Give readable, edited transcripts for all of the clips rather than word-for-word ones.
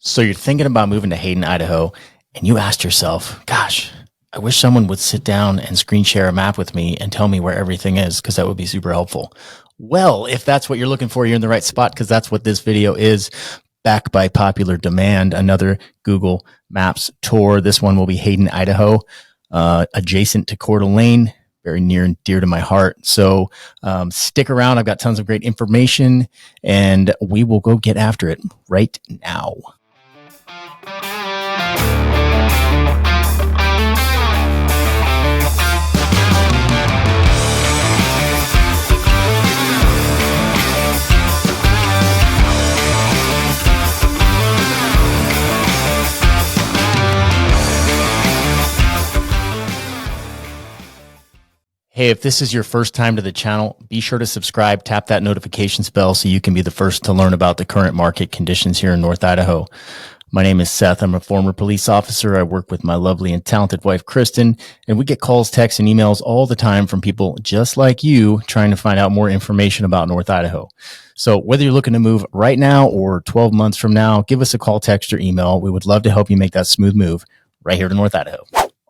So you're thinking about moving to Hayden, Idaho, and you asked yourself, gosh, I wish someone would sit down and screen share a map with me and tell me where everything is, because that would be super helpful. Well, if that's what you're looking for, you're in the right spot, because that's what this video is. Back by popular demand, another Google Maps tour. This one will be Hayden, Idaho, adjacent to Coeur d'Alene, very near and dear to my heart. So stick around. I've got tons of great information, and we will go get after it right now. Hey, if this is your first time to the channel, be sure to subscribe, tap that notifications bell so you can be the first to learn about the current market conditions here in North Idaho. My name is Seth. I'm a former police officer. I work with my lovely and talented wife, Kristen, and we get calls, texts, and emails all the time from people just like you trying to find out more information about North Idaho. So whether you're looking to move right now or 12 months from now, give us a call, text, or email. We would love to help you make that smooth move right here to North Idaho.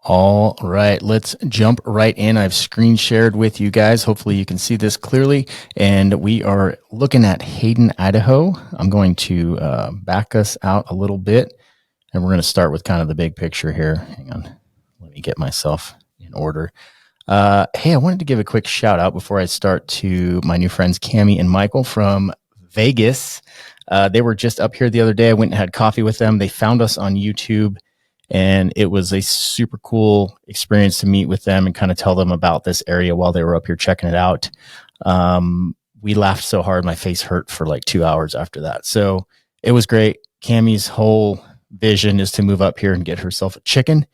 All right, let's jump right in. I've screen shared with you guys. Hopefully you can see this clearly. And we are looking at Hayden, Idaho. I'm going to back us out a little bit. And we're going to start with kind of the big picture here. Hang on. Let me get myself in order. Hey, I wanted to give a quick shout out before I start to my new friends, Cammie and Michael from Vegas. They were just up here the other day. I went and had coffee with them. They found us on YouTube. And it was a super cool experience to meet with them and kind of tell them about this area while they were up here checking it out. We laughed so hard, my face hurt for like 2 hours after that. So it was great. Cammie's whole vision is to move up here and get herself a chicken.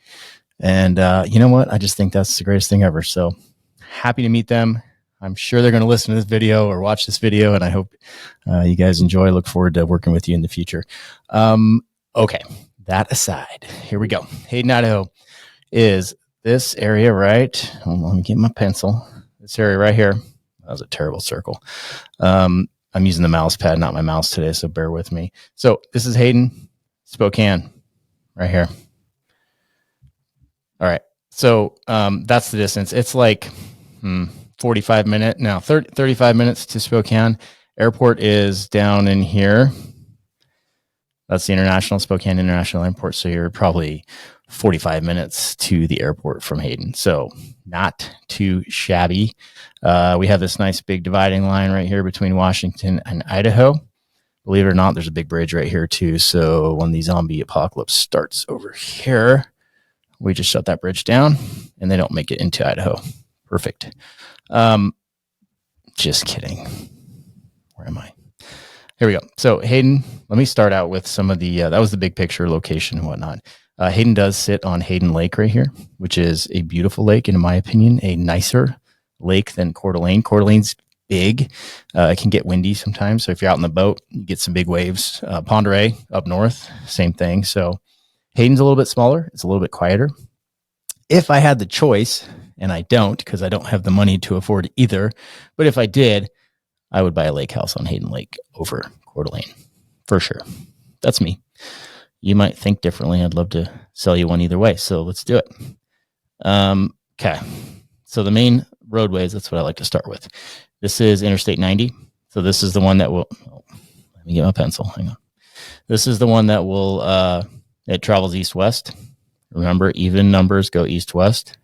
And you know what? I just think that's the greatest thing ever. So happy to meet them. I'm sure they're going to listen to this video or watch this video. And I hope you guys enjoy. I look forward to working with you in the future. Okay. That aside, here we go. Hayden, Idaho is this area, right? Hold on, let me get my pencil. This area right here. That was a terrible circle. I'm using the mouse pad, not my mouse today, so bear with me. So this is Hayden, Spokane, right here. All right. So that's the distance. It's like 35 minutes to Spokane. Airport is down in here. That's the Spokane International Airport. So you're probably 45 minutes to the airport from Hayden. So not too shabby. We have this nice big dividing line right here between Washington and Idaho. Believe it or not, there's a big bridge right here too. So when the zombie apocalypse starts over here, we just shut that bridge down and they don't make it into Idaho. Perfect. Just kidding. Where am I? Here we go. So Hayden, let me start out with some of the, that was the big picture location and whatnot. Hayden does sit on Hayden Lake right here, which is a beautiful lake, and in my opinion, a nicer lake than Coeur d'Alene. Coeur d'Alene's big. It can get windy sometimes. So if you're out in the boat, you get some big waves. Pend Oreille up north, same thing. So Hayden's a little bit smaller. It's a little bit quieter. If I had the choice, and I don't, because I don't have the money to afford either, but if I did, I would buy a lake house on Hayden Lake over Coeur d'Alene, for sure. That's me. You might think differently. I'd love to sell you one either way. So let's do it. Okay. So the main roadways, that's what I like to start with. This is Interstate 90. So this is the one that will, let me get my pencil. Hang on. This is the one that will, it travels east-west. Remember, even numbers go east-west.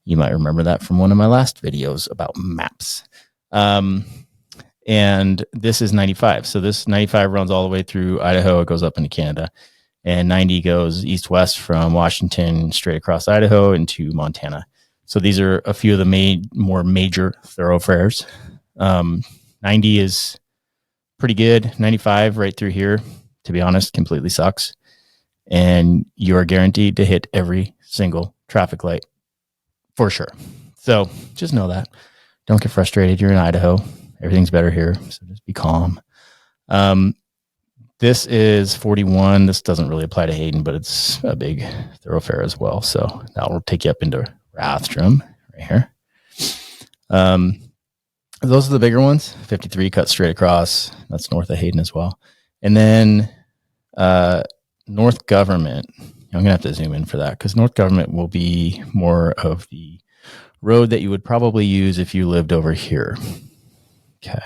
You might remember that from one of my last videos about maps. And this is 95. So this 95 runs all the way through Idaho. It goes up into Canada. And 90 goes east-west from Washington straight across Idaho into Montana. So these are a few of the more major thoroughfares. 90 is pretty good. 95 right through here, to be honest, completely sucks. And you are guaranteed to hit every single traffic light for sure. So just know that. Don't get frustrated. You're in Idaho. Everything's better here, so just be calm. This is 41. This doesn't really apply to Hayden, but it's a big thoroughfare as well. So that will take you up into Rathdrum right here. Those are the bigger ones. 53 cut straight across. That's north of Hayden as well. And then North Government, I'm going to have to zoom in for that because North Government will be more of the road that you would probably use if you lived over here. Okay.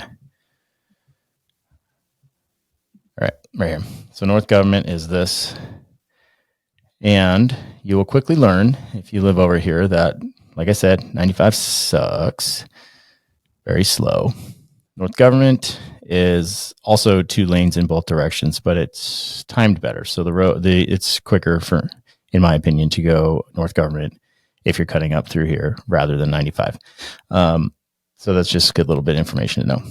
All right, right here. So North Government is this. And you will quickly learn if you live over here that, like I said, 95 sucks. Very slow. North Government is also 2 lanes in both directions, but it's timed better. So it's quicker for, in my opinion, to go North Government if you're cutting up through here rather than 95. So that's just a good little bit of information to know.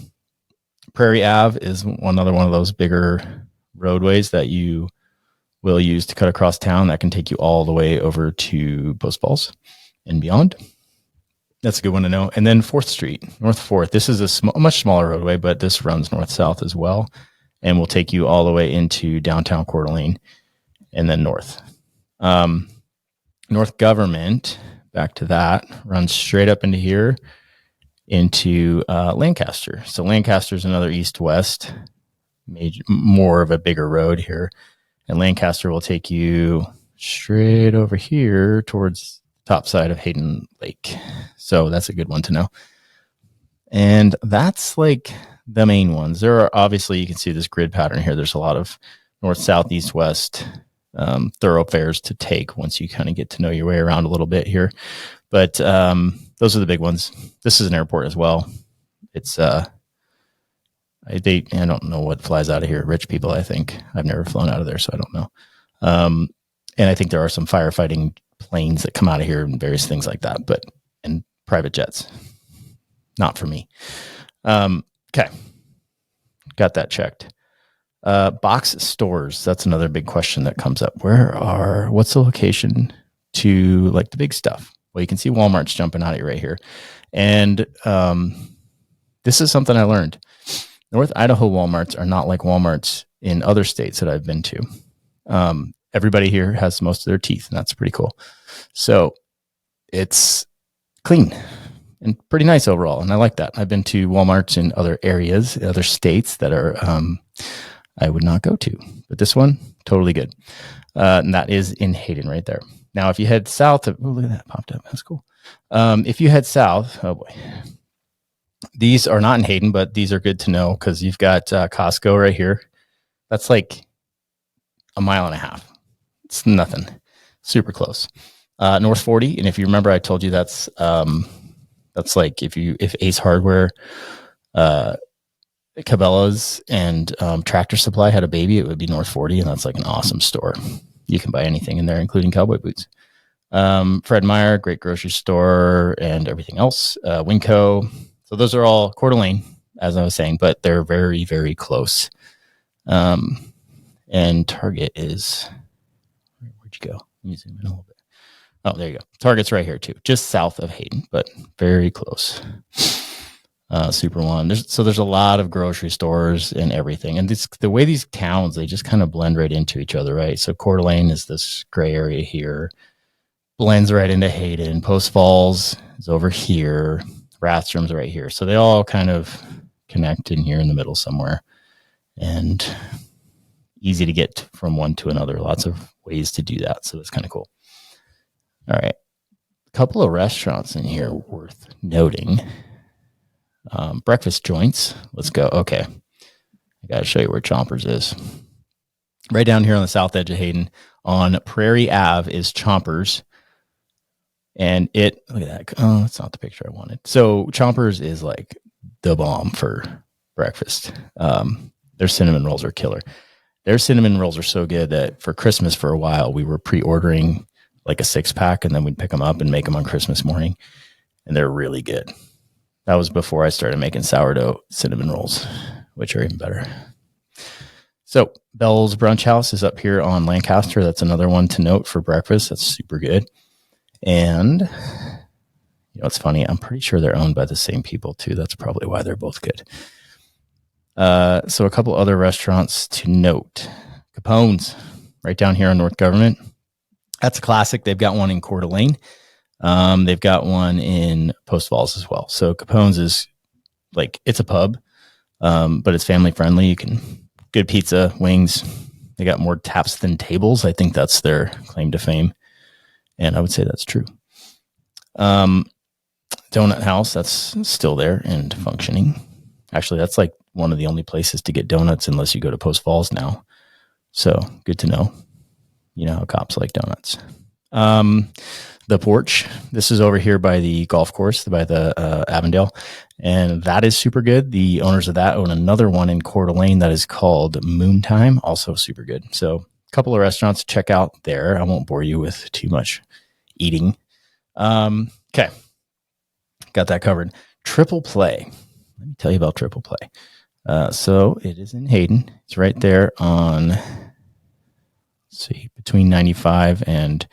Prairie Ave is another one of those bigger roadways that you will use to cut across town that can take you all the way over to Post Falls and beyond. That's a good one to know. And then 4th Street, North 4th. This is a much smaller roadway, but this runs north-south as well and will take you all the way into downtown Coeur d'Alene and then north. North Government, back to that, runs straight up into here into Lancaster. So Lancaster is another east-west, more of a bigger road here. And Lancaster will take you straight over here towards the top side of Hayden Lake. So that's a good one to know. And that's like the main ones. There are obviously, you can see this grid pattern here. There's a lot of north, south, east, west thoroughfares to take once you kind of get to know your way around a little bit here. But those are the big ones. This is an airport as well. It's I don't know what flies out of here. Rich people, I think. I've never flown out of there, so I don't know. And I think there are some firefighting planes that come out of here and various things like that, and private jets. Not for me. Okay. Got that checked. Box stores. That's another big question that comes up. What's the location to like the big stuff? Well, you can see Walmart's jumping out at you right here. And this is something I learned. North Idaho Walmarts are not like Walmarts in other states that I've been to. Everybody here has most of their teeth, and that's pretty cool. So it's clean and pretty nice overall, and I like that. I've been to Walmarts in other areas, other states that are I would not go to, but this one, totally good. And that is in Hayden right there. Now, if you head south, look at that, popped up. That's cool. If you head south, oh boy. These are not in Hayden, but these are good to know because you've got Costco right here. That's like a mile and a half. It's nothing. Super close. North 40, and if you remember, I told you that's like if Ace Hardware, Cabela's, and Tractor Supply had a baby, it would be North 40, and that's like an awesome store. You can buy anything in there, including cowboy boots. Fred Meyer, great grocery store, and everything else. Winco. So those are all Coeur d'Alene, as I was saying, but they're very, very close. And Target is, where'd you go? Let me zoom in a little bit. Oh, there you go. Target's right here too, just south of Hayden, but very close. Super One. There's a lot of grocery stores and everything. And the way these towns, they just kind of blend right into each other, right? So Coeur d'Alene is this gray area here, blends right into Hayden. Post Falls is over here. Rathdrum's right here. So they all kind of connect in here in the middle somewhere. And easy to get from one to another. Lots of ways to do that. So that's kind of cool. All right. A couple of restaurants in here worth noting. Breakfast joints. Let's go. Okay. I got to show you where Chompers is. Right down here on the south edge of Hayden on Prairie Ave is Chompers. And look at that. Oh, that's not the picture I wanted. So Chompers is like the bomb for breakfast. Their cinnamon rolls are killer. Their cinnamon rolls are so good that for Christmas for a while, we were pre-ordering like a 6-pack and then we'd pick them up and make them on Christmas morning. And they're really good. That was before I started making sourdough cinnamon rolls, which are even better. So Bell's Brunch House is up here on Lancaster. That's another one to note for breakfast. That's super good. And it's funny. I'm pretty sure they're owned by the same people too. That's probably why they're both good. So a couple other restaurants to note. Capone's right down here on North Government. That's a classic. They've got one in Coeur d'Alene. They've got one in Post Falls as well. So Capone's is like, it's a pub, but it's family friendly. You can good pizza, wings, They got more taps than tables. I think that's their claim to fame. And I would say that's true. Donut House, that's still there and functioning. Actually, that's like one of the only places to get donuts unless you go to Post Falls now. So good to know. You know how cops like donuts. The porch, this is over here by the golf course, by the Avondale, and that is super good. The owners of that own another one in Coeur d'Alene that is called Moontime, also super good. So a couple of restaurants to check out there. I won't bore you with too much eating. Okay, got that covered. Triple Play. Let me tell you about Triple Play. So it is in Hayden. It's right there on, let's see, between 95 and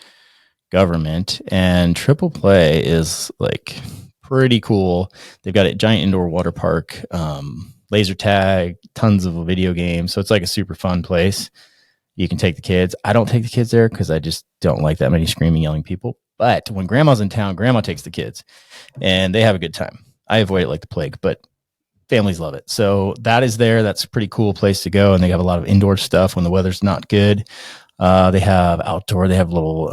Government, and Triple Play is like pretty cool. They've got a giant indoor water park, laser tag, tons of video games. So it's like a super fun place. You can take the kids. I don't take the kids there because I just don't like that many screaming, yelling people. But when grandma's in town, grandma takes the kids and they have a good time. I avoid it like the plague, but families love it. So that is there. That's a pretty cool place to go. And they have a lot of indoor stuff when the weather's not good. They have outdoor, they have little,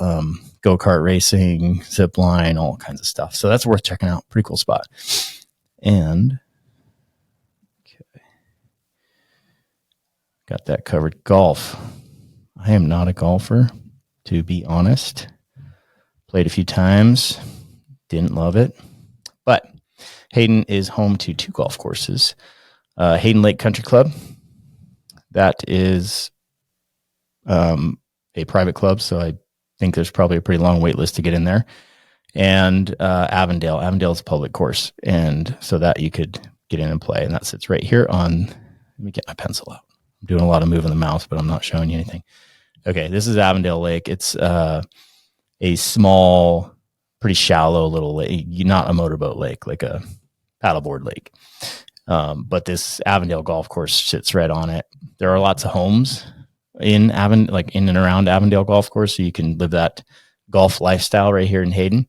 go-kart racing, zip line, all kinds of stuff. So that's worth checking out. Pretty cool spot. And okay, got that covered. Golf. I am not a golfer, to be honest. Played a few times. Didn't love it. But Hayden is home to 2 golf courses. Hayden Lake Country Club. That is a private club, so I think there's probably a pretty long wait list to get in there. And Avondale. Avondale is a public course, and so that you could get in and play. And that sits right here on, let me get my pencil out. I'm doing a lot of moving the mouse, but I'm not showing you anything. Okay, this is Avondale Lake. It's a small, pretty shallow little lake, not a motorboat lake, like a paddleboard lake. But this Avondale golf course sits right on it. There are lots of homes in and around Avondale golf course, so you can live that golf lifestyle right here in Hayden.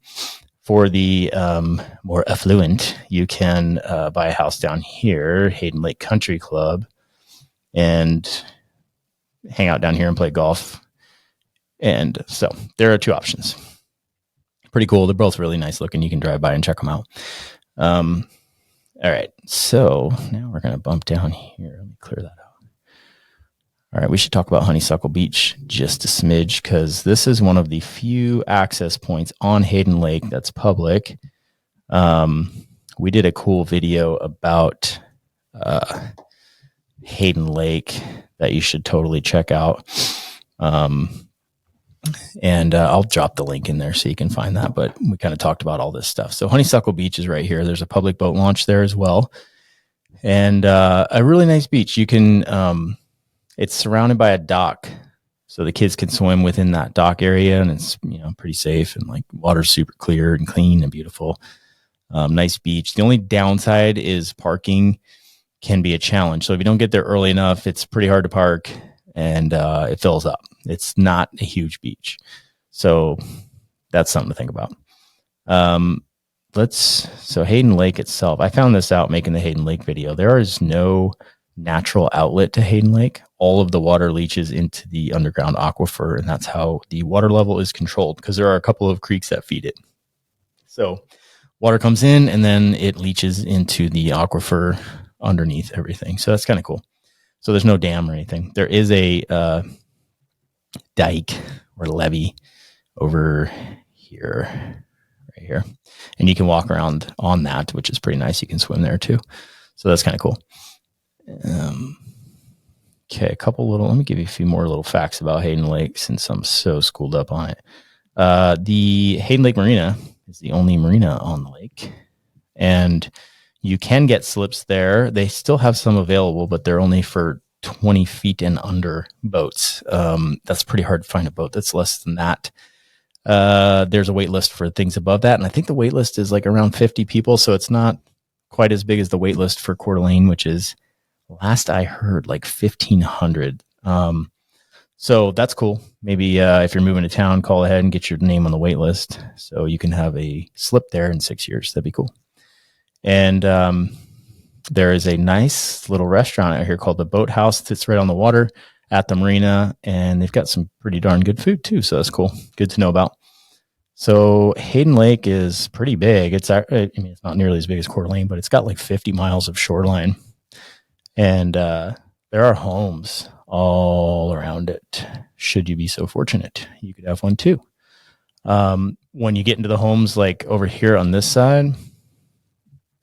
For the more affluent, you can buy a house down here, Hayden Lake Country Club, and hang out down here and play golf. And so there are 2 options. Pretty cool. They're both really nice looking. You can drive by and check them out. All right, so now we're going to bump down here. Let me clear that out. All right, we should talk about Honeysuckle Beach just a smidge, because this is one of the few access points on Hayden Lake that's public. We did a cool video about Hayden Lake that you should totally check out. And I'll drop the link in there so you can find that. But we kind of talked about all this stuff. So Honeysuckle Beach is right here. There's a public boat launch there as well. And a really nice beach. You can... it's surrounded by a dock, so the kids can swim within that dock area, and it's pretty safe, and like water's super clear and clean and beautiful. Nice beach. The only downside is parking can be a challenge. So if you don't get there early enough, it's pretty hard to park, and it fills up. It's not a huge beach, so that's something to think about. So Hayden Lake itself, I found this out making the Hayden Lake video. There is no natural outlet to Hayden Lake. All of the water leaches into the underground aquifer, and that's how the water level is controlled, because there are a couple of creeks that feed it. So water comes in and then it leaches into the aquifer underneath everything. So that's kind of cool. So there's no dam or anything. There is a dike or levee over here, right here. And you can walk around on that, which is pretty nice. You can swim there too. So that's kind of cool. Okay, let me give you a few more little facts about Hayden Lake, since I'm so schooled up on it. The Hayden Lake Marina is the only marina on the lake, and you can get slips there. They still have some available, but they're only for 20 feet and under boats. That's pretty hard to find a boat that's less than that. There's a wait list for things above that, and I think the wait list is like around 50 people, so it's not quite as big as the wait list for Coeur d'Alene, which is, last I heard, like 1,500. So that's cool. Maybe if you're moving to town, call ahead and get your name on the wait list so you can have a slip there in 6 years. That'd be cool. And there is a nice little restaurant out here called the Boathouse. It's right on the water. at the Marina, and they've got some pretty darn good food too. So that's cool. Good to know about. So Hayden Lake is pretty big. It's not nearly as big as Coeur d'Alene, but it's got like 50 miles of shoreline, and there are homes all around it. Should you be so fortunate, you could have one too. When you get into the homes, like over here on this side,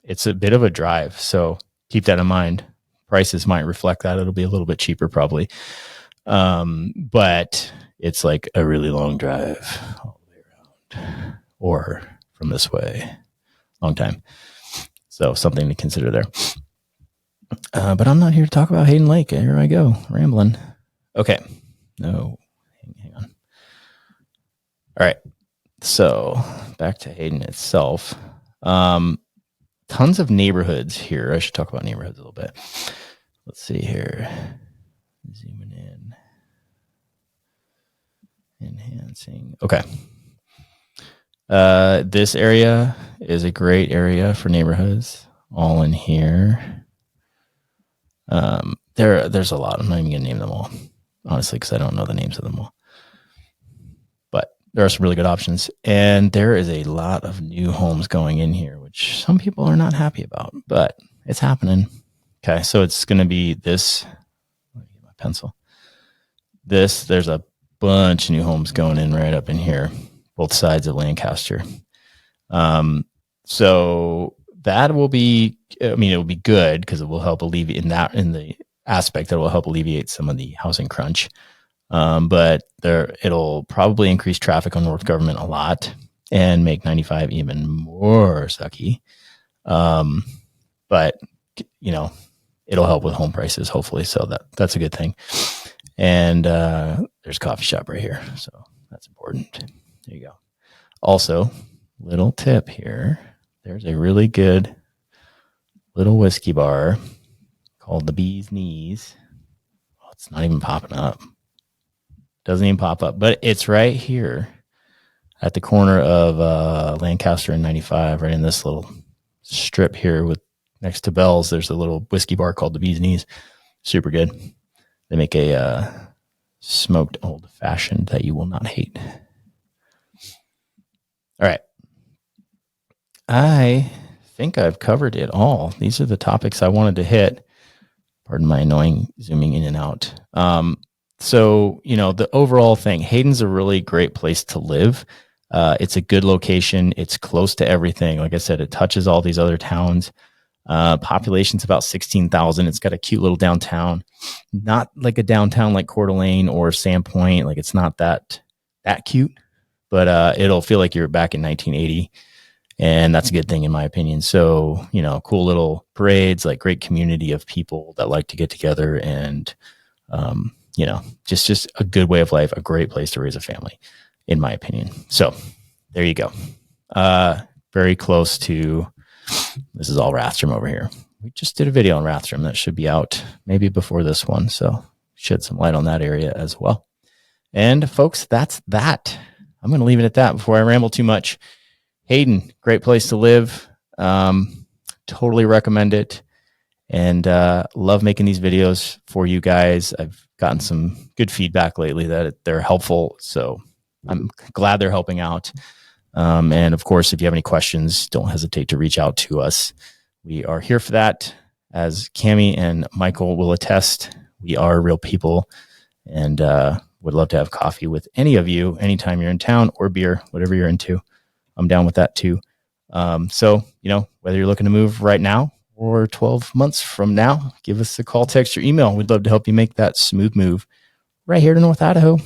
it's a bit of a drive. So keep that in mind. Prices might reflect that. It'll be a little bit cheaper probably. But it's like a really long drive all the way around or from this way. Long time. So something to consider there. But I'm not here to talk about Hayden Lake. Here I go, rambling. Okay. No, hang on. All right. So back to Hayden itself. Tons of neighborhoods here. I should talk about neighborhoods a little bit. Let's see here. Zooming in. Enhancing. Okay. This area is a great area for neighborhoods. All in here. There's a lot. I'm not even gonna name them all, honestly, because I don't know the names of them all. But there are some really good options, and there is a lot of new homes going in here, which some people are not happy about, but it's happening. Okay, so it's going to be this. Let me get my pencil. There's a bunch of new homes going in right up in here, both sides of Lancaster. So that will be, it will be good because it will help alleviate in the aspect that will help alleviate some of the housing crunch. But it'll probably increase traffic on North Government a lot and make 95 even more sucky. But it'll help with home prices, hopefully. So that's a good thing. And there's a coffee shop right here. So that's important. There you go. Also, little tip here. There's a really good little whiskey bar called the Bee's Knees. Oh, it's not even popping up. Doesn't even pop up. But it's right here at the corner of Lancaster and 95, right in this little strip here next to Bell's. There's a little whiskey bar called the Bee's Knees. Super good. They make a smoked old fashioned that you will not hate. All right. I think I've covered it all. These are the topics I wanted to hit. Pardon my annoying zooming in and out. So, the overall thing, Hayden's a really great place to live. It's a good location. It's close to everything. Like I said, it touches all these other towns. Population's about 16,000. It's got a cute little downtown, not like a downtown like Coeur d'Alene or Sandpoint. Like it's not that cute, but it'll feel like you're back in 1980. And that's a good thing in my opinion. So, cool little parades, like great community of people that like to get together and, just a good way of life, a great place to raise a family, in my opinion. So there you go. Very close to, this is all Rathdrum over here. We just did a video on Rathdrum that should be out maybe before this one. So shed some light on that area as well. And folks, that's that. I'm going to leave it at that before I ramble too much. Hayden, great place to live. Totally recommend it. And love making these videos for you guys. I've gotten some good feedback lately that they're helpful. So I'm glad they're helping out. And of course, if you have any questions, don't hesitate to reach out to us. We are here for that. As Cammie and Michael will attest, we are real people and would love to have coffee with any of you anytime you're in town, or beer, whatever you're into. I'm down with that too. So, whether you're looking to move right now or 12 months from now, give us a call, text, or email. We'd love to help you make that smooth move right here to North Idaho.